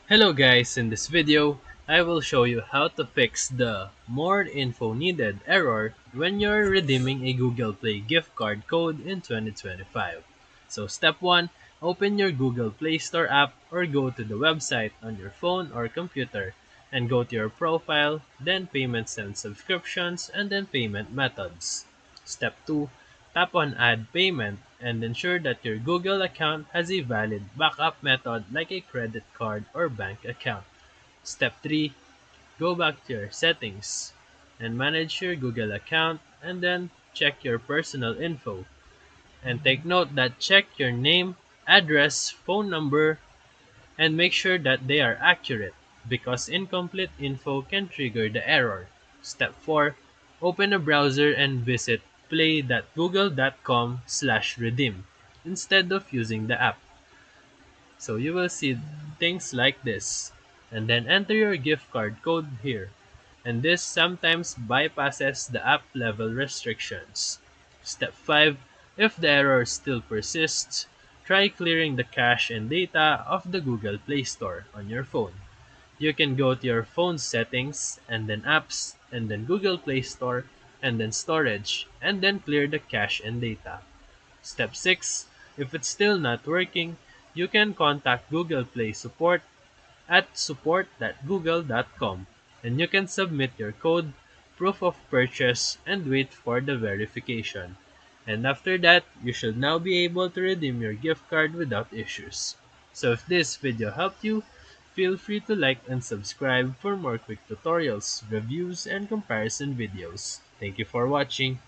Hello guys, in this video, I will show you how to fix the more info needed error when you're redeeming a Google Play gift card code in 2025. So step 1, open your Google Play Store app or go to the website on your phone or computer and go to your profile, then payments and subscriptions, and then payment methods. Step 2, tap on Add Payment and ensure that your Google account has a valid backup method like a credit card or bank account. Step 3. Go back to your settings and manage your Google account and then check your personal info. And take note that check your name, address, phone number, and make sure that they are accurate because incomplete info can trigger the error. Step 4. Open a browser and visit play.google.com/redeem instead of using the app. So you will see things like this. And then enter your gift card code here. And this sometimes bypasses the app level restrictions. Step 5. If the error still persists, try clearing the cache and data of the Google Play Store on your phone. You can go to your phone settings and then apps and then Google Play Store and then storage and then clear the cache and data. Step 6. If it's still not working, you can contact Google Play support at support.google.com and you can submit your code, proof of purchase, and wait for the verification. And after that, you should now be able to redeem your gift card without issues. So if this video helped you, feel free to like and subscribe for more quick tutorials, reviews, and comparison videos. Thank you for watching.